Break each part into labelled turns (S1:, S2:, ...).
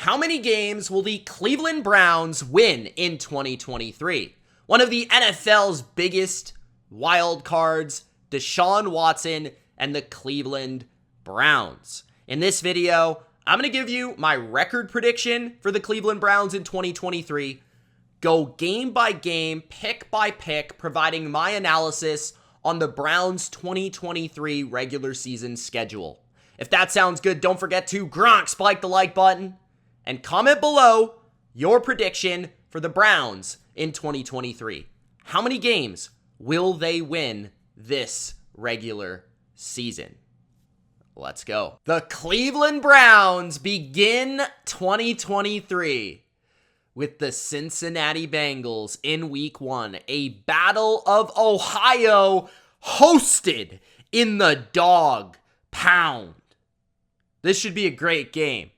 S1: How many games will the Cleveland Browns win in 2023? One of the NFL's biggest wild cards, Deshaun Watson and the Cleveland Browns. In this video, I'm going to give you my record prediction for the Cleveland Browns in 2023, go game by game, pick by pick, providing my analysis on the Browns' 2023 regular season schedule. If that sounds good, don't forget to spike the like button and comment below your prediction for the Browns in 2023. How many games will they win this regular season? Let's go. The Cleveland Browns begin 2023 with the Cincinnati Bengals in week 1, a Battle of Ohio hosted in the dog pound. This should be a great game.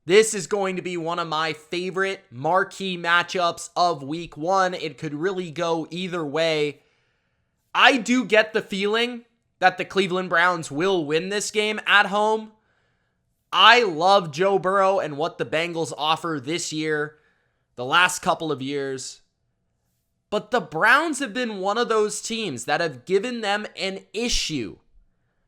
S1: This is going to be one of my favorite marquee matchups of week 1. It could really go either way. I do get the feeling that the Cleveland Browns will win this game at home. I love Joe Burrow and what the Bengals offer this year, the last couple of years. But the Browns have been one of those teams that have given them an issue.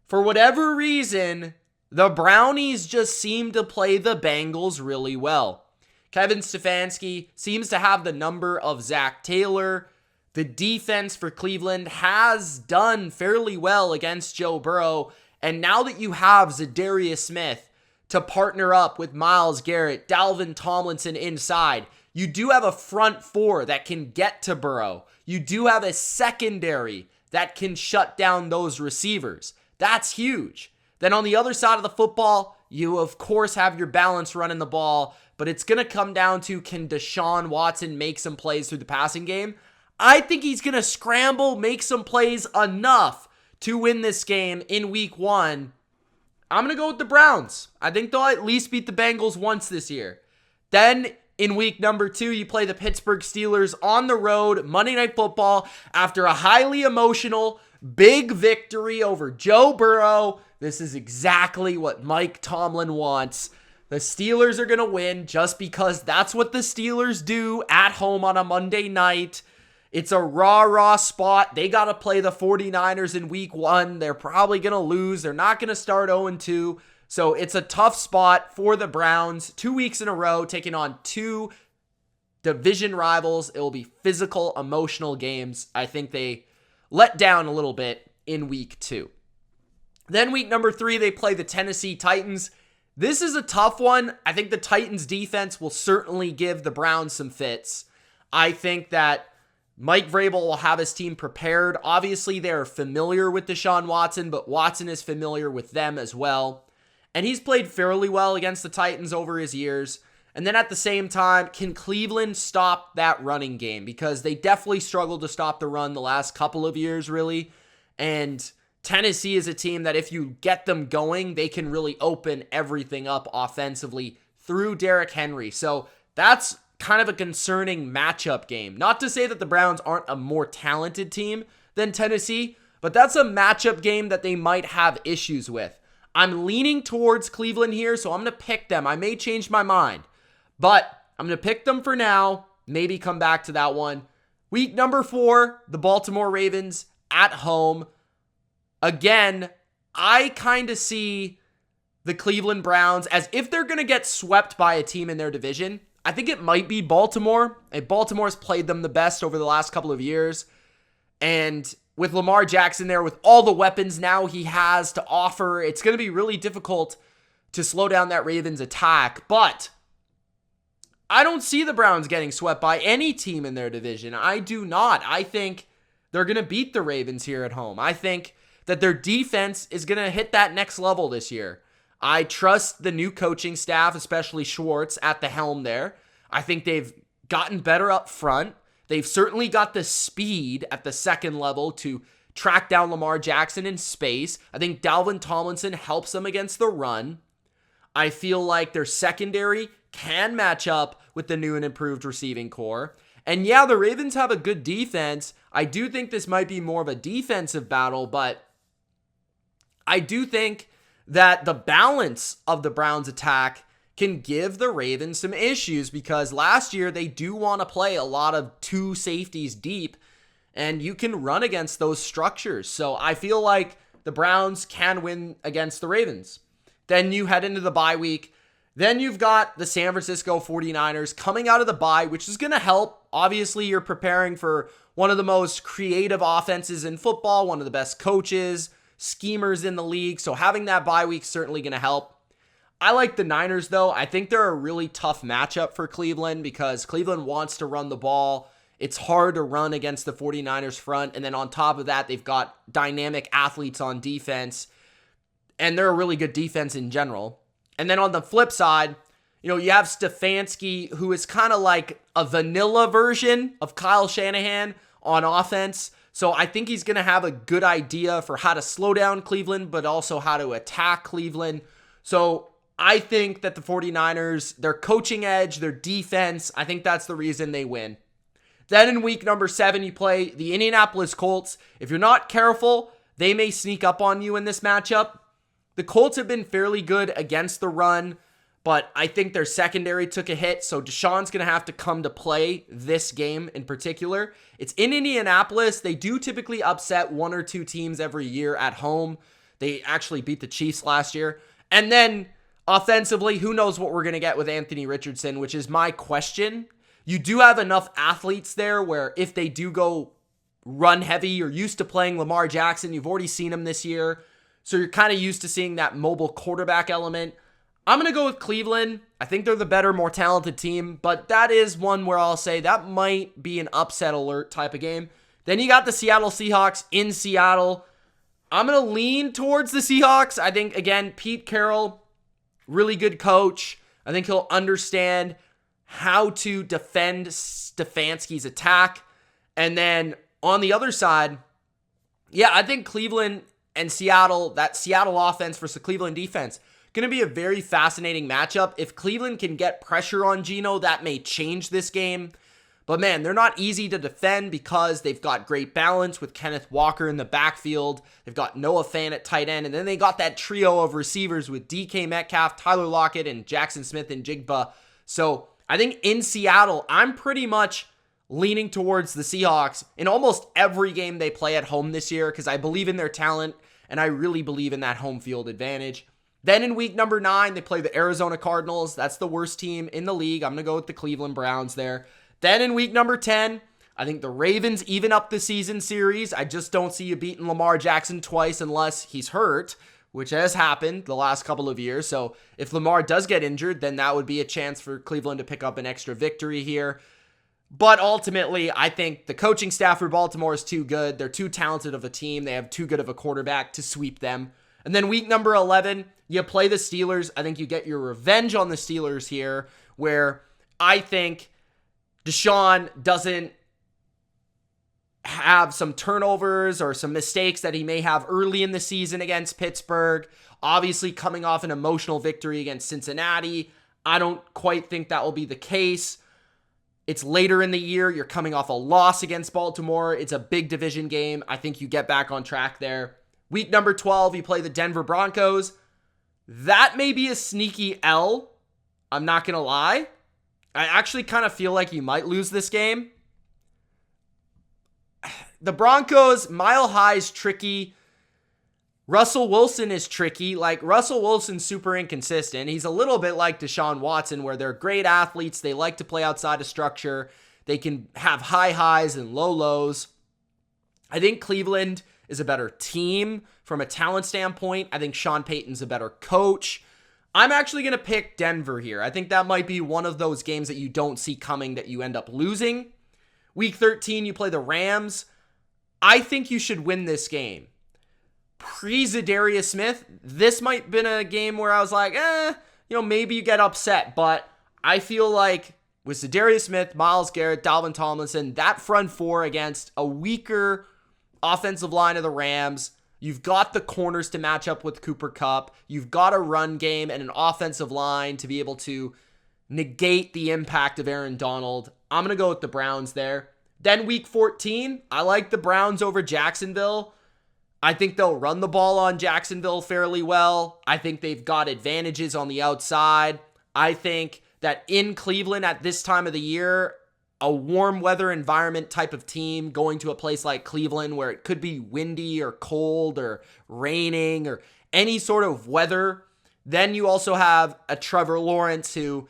S1: For whatever reason, the Brownies just seem to play the Bengals really well. Kevin Stefanski seems to have the number of Zach Taylor. The defense for Cleveland has done fairly well against Joe Burrow. And now that you have Zadarius Smith to partner up with Myles Garrett, Dalvin Tomlinson inside, you do have a front four that can get to Burrow. You do have a secondary that can shut down those receivers. That's huge. Then on the other side of the football, you of course have your balance running the ball, but it's going to come down to, can Deshaun Watson make some plays through the passing game? I think he's going to scramble, make some plays enough to win this game in week 1. I'm going to go with the Browns. I think they'll at least beat the Bengals once this year. Then in week number 2, you play the Pittsburgh Steelers on the road, Monday Night Football, after a highly emotional, big victory over Joe Burrow. This is exactly what Mike Tomlin wants. The Steelers are going to win just because that's what the Steelers do at home on a Monday night. It's a rah-rah spot. They got to play the 49ers in week 1. They're probably going to lose. They're not going to start 0-2. So it's a tough spot for the Browns. 2 weeks in a row, taking on 2 division rivals. It will be physical, emotional games. I think they let down a little bit in week 2. Then week number 3, they play the Tennessee Titans. This is a tough one. I think the Titans defense will certainly give the Browns some fits. I think that Mike Vrabel will have his team prepared. Obviously, they're familiar with Deshaun Watson, but Watson is familiar with them as well. And he's played fairly well against the Titans over his years. And then at the same time, can Cleveland stop that running game? Because they definitely struggled to stop the run the last couple of years, really. And Tennessee is a team that if you get them going, they can really open everything up offensively through Derrick Henry. So that's kind of a concerning matchup game. Not to say that the Browns aren't a more talented team than Tennessee, but that's a matchup game that they might have issues with. I'm leaning towards Cleveland here, so I'm going to pick them. I may change my mind, but I'm going to pick them for now. Maybe come back to that one. Week number 4, the Baltimore Ravens at home. Again, I kind of see the Cleveland Browns as if they're going to get swept by a team in their division. I think it might be Baltimore. And Baltimore's played them the best over the last couple of years. And with Lamar Jackson there, with all the weapons now he has to offer, it's going to be really difficult to slow down that Ravens attack. But I don't see the Browns getting swept by any team in their division. I do not. I think they're going to beat the Ravens here at home. I think that their defense is going to hit that next level this year. I trust the new coaching staff, especially Schwartz at the helm there. I think they've gotten better up front. They've certainly got the speed at the second level to track down Lamar Jackson in space. I think Dalvin Tomlinson helps them against the run. I feel like their secondary can match up with the new and improved receiving core. And yeah, the Ravens have a good defense. I do think this might be more of a defensive battle, but I do think that the balance of the Browns' attack can give the Ravens some issues, because last year they do want to play a lot of two safeties deep, and you can run against those structures. So I feel like the Browns can win against the Ravens. Then you head into the bye week. Then you've got the San Francisco 49ers coming out of the bye, which is going to help. Obviously, you're preparing for one of the most creative offenses in football, one of the best coaches, schemers in the league. So having that bye week is certainly going to help. I like the Niners, though. I think they're a really tough matchup for Cleveland because Cleveland wants to run the ball. It's hard to run against the 49ers front. And then on top of that, they've got dynamic athletes on defense. And they're a really good defense in general. And then on the flip side, you have Stefanski, who is kind of like a vanilla version of Kyle Shanahan on offense. So I think he's going to have a good idea for how to slow down Cleveland, but also how to attack Cleveland. So I think that the 49ers, their coaching edge, their defense, I think that's the reason they win. Then in week number 7, you play the Indianapolis Colts. If you're not careful, they may sneak up on you in this matchup. The Colts have been fairly good against the run, but I think their secondary took a hit, so Deshaun's going to have to come to play this game in particular. It's in Indianapolis. They do typically upset one or two teams every year at home. They actually beat the Chiefs last year. And then offensively, who knows what we're going to get with Anthony Richardson, which is my question. You do have enough athletes there where if they do go run heavy, you're used to playing Lamar Jackson. You've already seen him this year. So you're kind of used to seeing that mobile quarterback element. I'm going to go with Cleveland. I think they're the better, more talented team, but that is one where I'll say that might be an upset alert type of game. Then you got the Seattle Seahawks in Seattle. I'm going to lean towards the Seahawks. I think, again, Pete Carroll, really good coach. I think he'll understand how to defend Stefanski's attack. And then on the other side, I think Cleveland and Seattle, that Seattle offense versus the Cleveland defense, going to be a very fascinating matchup. If Cleveland can get pressure on Geno, that may change this game. But man, they're not easy to defend because they've got great balance with Kenneth Walker in the backfield. They've got Noah Fant at tight end. And then they got that trio of receivers with DK Metcalf, Tyler Lockett, and Jackson Smith and Jigba. So I think in Seattle, I'm pretty much leaning towards the Seahawks in almost every game they play at home this year because I believe in their talent and I really believe in that home field advantage. Then in week number 9, they play the Arizona Cardinals. That's the worst team in the league. I'm going to go with the Cleveland Browns there. Then in week number 10, I think the Ravens even up the season series. I just don't see you beating Lamar Jackson twice unless he's hurt, which has happened the last couple of years. So if Lamar does get injured, then that would be a chance for Cleveland to pick up an extra victory here. But ultimately, I think the coaching staff for Baltimore is too good. They're too talented of a team. They have too good of a quarterback to sweep them. And then week number 11, you play the Steelers. I think you get your revenge on the Steelers here, where I think Deshaun doesn't have some turnovers or some mistakes that he may have early in the season against Pittsburgh. Obviously, coming off an emotional victory against Cincinnati, I don't quite think that will be the case. It's later in the year. You're coming off a loss against Baltimore. It's a big division game. I think you get back on track there. Week number 12, you play the Denver Broncos. That may be a sneaky L. I'm not going to lie. I actually kind of feel like you might lose this game. The Broncos, Mile High is tricky. Russell Wilson is tricky. Russell Wilson's super inconsistent. He's a little bit like Deshaun Watson, where they're great athletes. They like to play outside of structure. They can have high highs and low lows. I think Cleveland is a better team from a talent standpoint. I think Sean Payton's a better coach. I'm actually going to pick Denver here. I think that might be one of those games that you don't see coming that you end up losing. Week 13, you play the Rams. I think you should win this game. Pre-Zadarius Smith, this might have been a game where I was like, maybe you get upset. But I feel like with Zadarius Smith, Myles Garrett, Dalvin Tomlinson, that front four against a weaker offensive line of the Rams, you've got the corners to match up with Cooper Kupp. You've got a run game and an offensive line to be able to negate the impact of Aaron Donald. I'm going to go with the Browns there. Then week 14, I like the Browns over Jacksonville. I think they'll run the ball on Jacksonville fairly well. I think they've got advantages on the outside. I think that in Cleveland at this time of the year, a warm weather environment type of team going to a place like Cleveland where it could be windy or cold or raining or any sort of weather. Then you also have a Trevor Lawrence who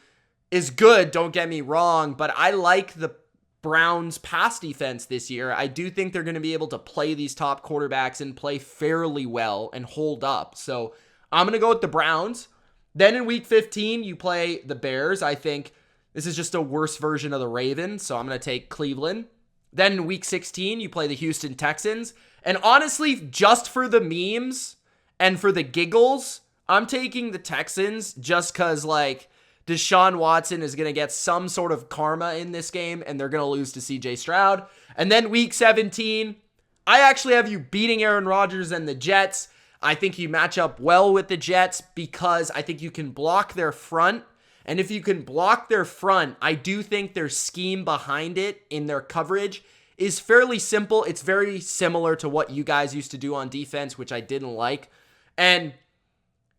S1: is good, don't get me wrong, but I like the Browns pass defense this year. I do think they're going to be able to play these top quarterbacks and play fairly well and hold up. So I'm going to go with the Browns. Then in week 15, you play the Bears. I think this is just a worse version of the Ravens, so I'm going to take Cleveland. Then in week 16, you play the Houston Texans. And honestly, just for the memes and for the giggles, I'm taking the Texans just because, like, Deshaun Watson is going to get some sort of karma in this game, and they're going to lose to CJ Stroud. And then week 17, I actually have you beating Aaron Rodgers and the Jets. I think you match up well with the Jets because I think you can block their front. And if you can block their front, I do think their scheme behind it in their coverage is fairly simple. It's very similar to what you guys used to do on defense, which I didn't like. And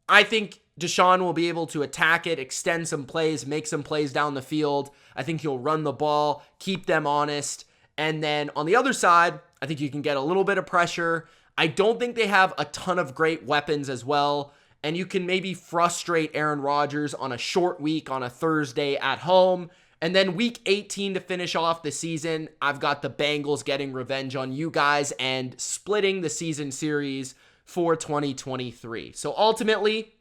S1: I think Deshaun will be able to attack it, extend some plays, make some plays down the field. I think he'll run the ball, keep them honest. And then on the other side, I think you can get a little bit of pressure. I don't think they have a ton of great weapons as well. And you can maybe frustrate Aaron Rodgers on a short week on a Thursday at home. And then week 18 to finish off the season, I've got the Bengals getting revenge on you guys and splitting the season series for 2023. So ultimately,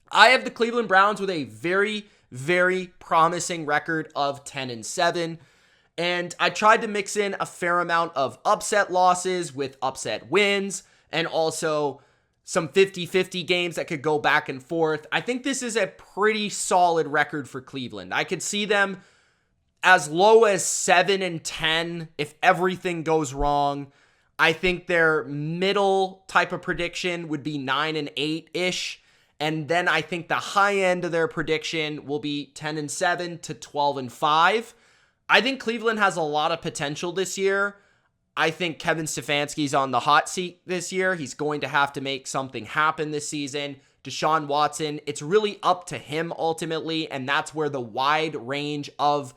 S1: I have the Cleveland Browns with a very, very promising record of 10-7. And I tried to mix in a fair amount of upset losses with upset wins and also some 50-50 games that could go back and forth. I think this is a pretty solid record for Cleveland. I could see them as low as 7-10 if everything goes wrong. I think their middle type of prediction would be 9-8-ish. And then I think the high end of their prediction will be 10-7 to 12-5. I think Cleveland has a lot of potential this year. I think Kevin Stefanski's on the hot seat this year. He's going to have to make something happen this season. Deshaun Watson, it's really up to him ultimately, and that's where the wide range of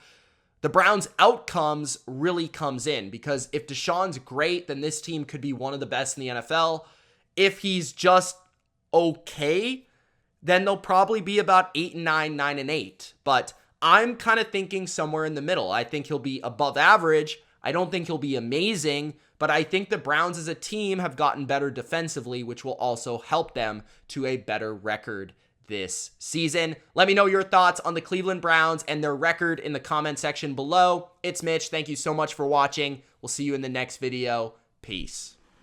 S1: the Browns' outcomes really comes in. Because if Deshaun's great, then this team could be one of the best in the NFL. If he's just okay, then they'll probably be about 8-9, 9-8. But I'm kind of thinking somewhere in the middle. I think he'll be above average. I don't think he'll be amazing, but I think the Browns as a team have gotten better defensively, which will also help them to a better record this season. Let me know your thoughts on the Cleveland Browns and their record in the comment section below. It's Mitch. Thank you so much for watching. We'll see you in the next video. Peace.